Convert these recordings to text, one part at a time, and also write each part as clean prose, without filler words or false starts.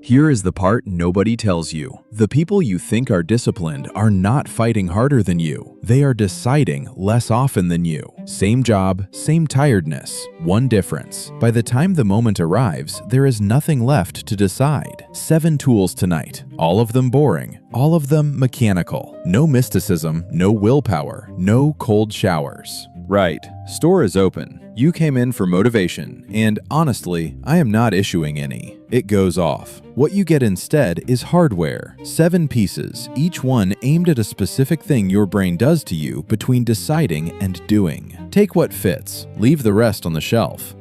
Here is the part nobody tells you. The people you think are disciplined are not fighting harder than you. They are deciding less often than you. Same job, same tiredness. One difference. By the time the moment arrives, there is nothing left to decide. 7 tools tonight. All of them boring. All of them mechanical. No mysticism, no willpower, no cold showers. Right. Store is open. You came in for motivation, and honestly, I am not issuing any. It goes off. What you get instead is hardware. 7 pieces, each one aimed at a specific thing your brain does to you between deciding and doing. Take what fits. Leave the rest on the shelf.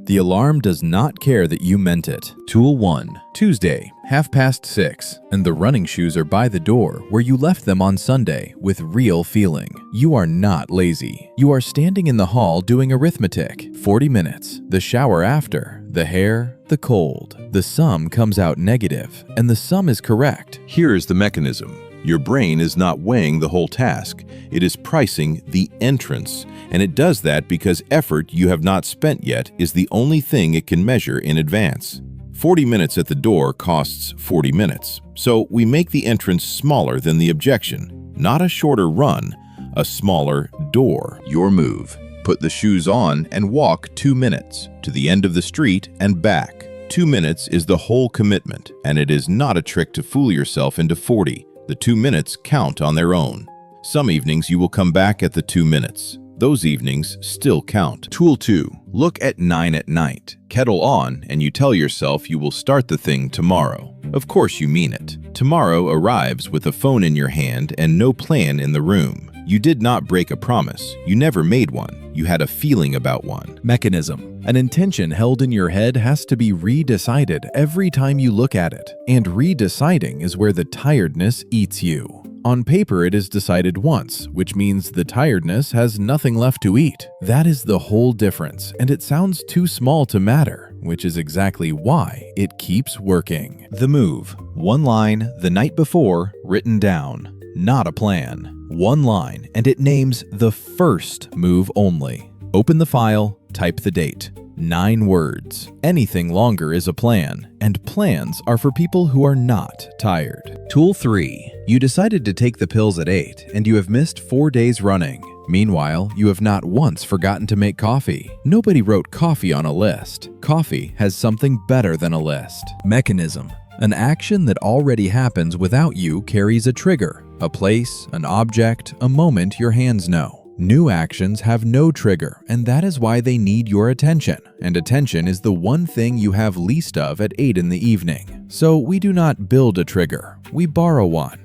The alarm does not care that you meant it. Tool 1. Tuesday, 6:30, and the running shoes are by the door where you left them on Sunday with real feeling. You are not lazy. You are standing in the hall doing arithmetic. 40 minutes. The shower after. The hair. The cold. The sum comes out negative, and the sum is correct. Here's the mechanism. Your brain is not weighing the whole task. It is pricing the entrance, and it does that because effort you have not spent yet is the only thing it can measure in advance. 40 minutes at the door costs 40 minutes, so we make the entrance smaller than the objection. Not a shorter run, a smaller door. Your move. Put the shoes on and walk 2 minutes to the end of the street and back. 2 minutes is the whole commitment, and it is not a trick to fool yourself into 40. The 2 minutes count on their own. Some evenings you will come back at the 2 minutes. Those evenings still count. Tool 2. Look at 9 at night. Kettle on, and you tell yourself you will start the thing tomorrow. Of course you mean it. Tomorrow arrives with a phone in your hand and no plan in the room. You did not break a promise. You never made one. You had a feeling about one. Mechanism. An intention held in your head has to be redecided every time you look at it, and redeciding is where the tiredness eats you. On paper, it is decided once, which means the tiredness has nothing left to eat. That is the whole difference, and it sounds too small to matter, which is exactly why it keeps working. The move. 1 line the night before, written down. Not a plan. 1 line, and it names the first move only. Open the file, type the date. 9 words. Anything longer is a plan, and plans are for people who are not tired. Tool 3. You decided to take the pills at 8, and you have missed 4 days running. Meanwhile, you have not once forgotten to make coffee. Nobody wrote coffee on a list. Coffee has something better than a list. Mechanism. An action that already happens without you carries a trigger, a place, an object, a moment your hands know. New actions have no trigger, and that is why they need your attention. And attention is the one thing you have least of at 8 in the evening. So we do not build a trigger, we borrow one.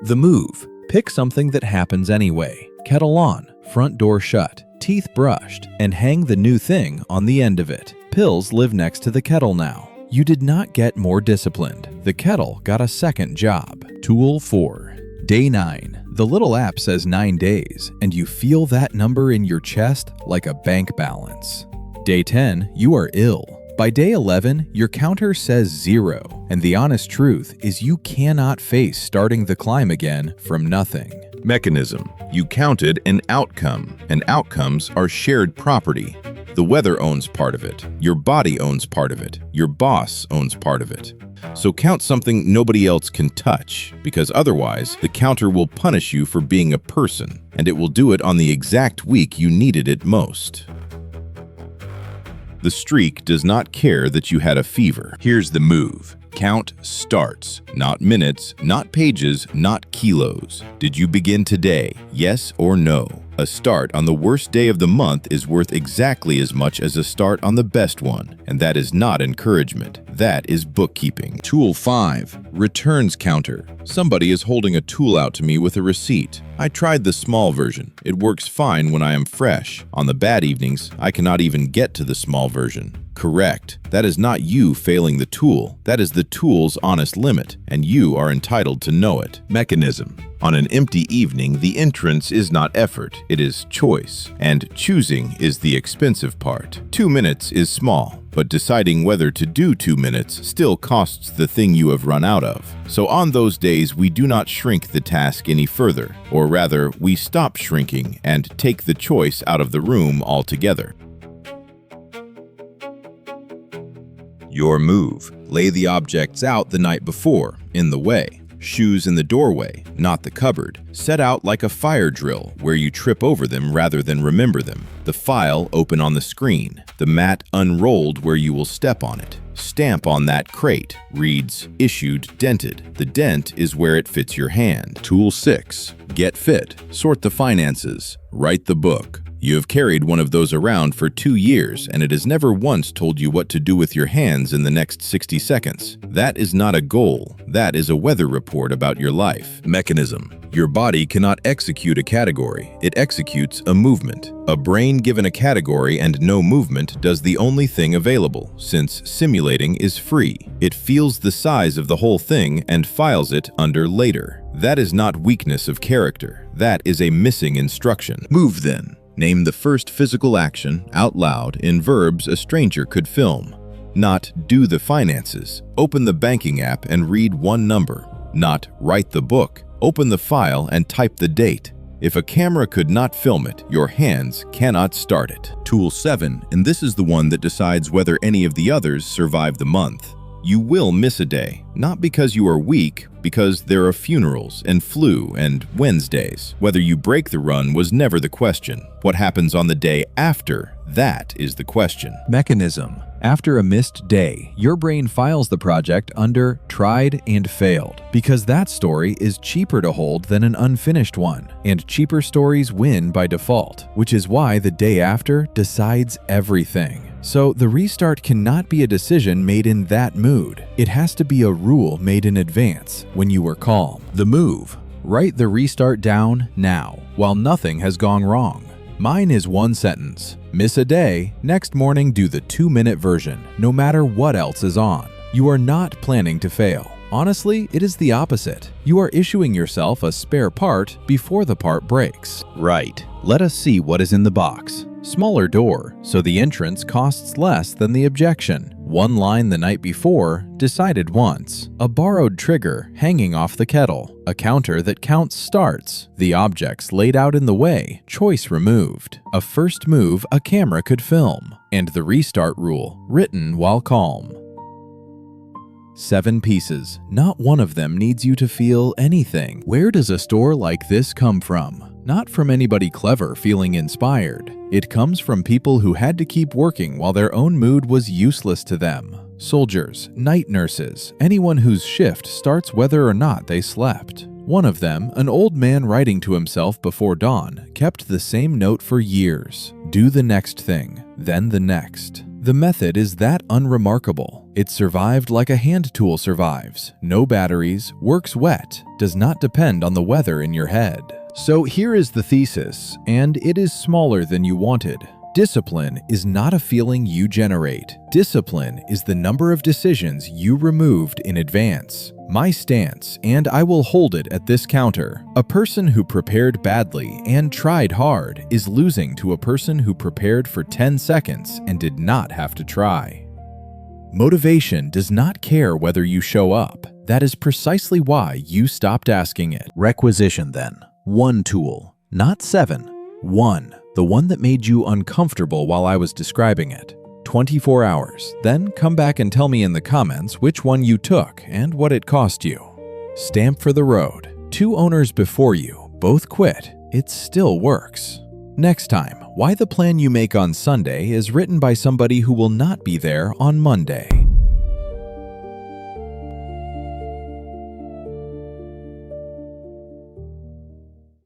The move. Pick something that happens anyway. Kettle on, front door shut, teeth brushed, and hang the new thing on the end of it. Pills live next to the kettle now. You did not get more disciplined. The kettle got a second job. Tool 4. Day 9. The little app says 9 days, and you feel that number in your chest like a bank balance. Day 10. You are ill. By day 11, your counter says 0, and the honest truth is you cannot face starting the climb again from nothing. Mechanism. You counted an outcome, and outcomes are shared property. The weather owns part of it. Your body owns part of it. Your boss owns part of it. So count something nobody else can touch, because otherwise the counter will punish you for being a person, and it will do it on the exact week you needed it most. The streak does not care that you had a fever. Here's the move. Count starts, not minutes, not pages, not kilos. Did you begin today? Yes or no? A start on the worst day of the month is worth exactly as much as a start on the best one, and that is not encouragement. That is bookkeeping. Tool 5. Returns counter. Somebody is holding a tool out to me with a receipt. I tried the small version. It works fine when I am fresh. On the bad evenings, I cannot even get to the small version. Correct. That is not you failing the tool. That is the tool's honest limit, and you are entitled to know it. Mechanism. On an empty evening, the entrance is not effort, it is choice, and choosing is the expensive part. 2 minutes is small, but deciding whether to do 2 minutes still costs the thing you have run out of. So on those days, we do not shrink the task any further, or rather, we stop shrinking and take the choice out of the room altogether. your move. Lay the objects out the night before, in the way. Shoes in the doorway, not the cupboard. Set out like a fire drill, where you trip over them rather than remember them. The file open on the screen. The mat unrolled where you will step on it. Stamp on that crate. Reads, issued, dented. The dent is where it fits your hand. Tool 6. Get fit. Sort the finances. Write the book. You have carried one of those around for 2 years, and it has never once told you what to do with your hands in the next 60 seconds. That is not a goal. That is a weather report about your life. Mechanism. Your body cannot execute a category. It executes a movement. A brain given a category and no movement does the only thing available, since simulating is free. It feels the size of the whole thing and files it under later. That is not weakness of character. That is a missing instruction. Move then. Name the first physical action, out loud, in verbs a stranger could film. Not do the finances. Open the banking app and read one number. Not write the book. Open the file and type the date. If a camera could not film it, your hands cannot start it. Tool 7, and this is the one that decides whether any of the others survive the month. You will miss a day, not because you are weak, because there are funerals and flu and Wednesdays. Whether you break the run was never the question. What happens on the day after, that is the question. Mechanism. After a missed day, your brain files the project under tried and failed, because that story is cheaper to hold than an unfinished one, and cheaper stories win by default, which is why the day after decides everything. So the restart cannot be a decision made in that mood. It has to be a rule made in advance when you were calm. The move. Write the restart down now, while nothing has gone wrong. Mine is one sentence. Miss a day, next morning do the 2-minute version, no matter what else is on. You are not planning to fail. Honestly, it is the opposite. You are issuing yourself a spare part before the part breaks. Right. Let us see what is in the box. Smaller door, so the entrance costs less than the objection. One line the night before, decided once. A borrowed trigger hanging off the kettle. A counter that counts starts. The objects laid out in the way, choice removed. A first move a camera could film. And the restart rule, written while calm. 7 pieces. Not one of them needs you to feel anything. Where does a store like this come from? Not from anybody clever feeling inspired. It comes from people who had to keep working while their own mood was useless to them. Soldiers, night nurses, anyone whose shift starts whether or not they slept. One of them, an old man writing to himself before dawn, kept the same note for years. Do the next thing, then the next. The method is that unremarkable. It survived like a hand tool survives. No batteries, works wet, does not depend on the weather in your head. So here is the thesis, and it is smaller than you wanted. Discipline is not a feeling you generate. Discipline is the number of decisions you removed in advance. My stance, and I will hold it at this counter. A person who prepared badly and tried hard is losing to a person who prepared for 10 seconds and did not have to try. Motivation does not care whether you show up. That is precisely why you stopped asking it. Requisition then. 1 tool, not 7. 1. The one that made you uncomfortable while I was describing it. 24 hours. Then come back and tell me in the comments which one you took and what it cost you. Stamp for the road. 2 owners before you, both quit. It still works. Next time, why the plan you make on Sunday is written by somebody who will not be there on Monday.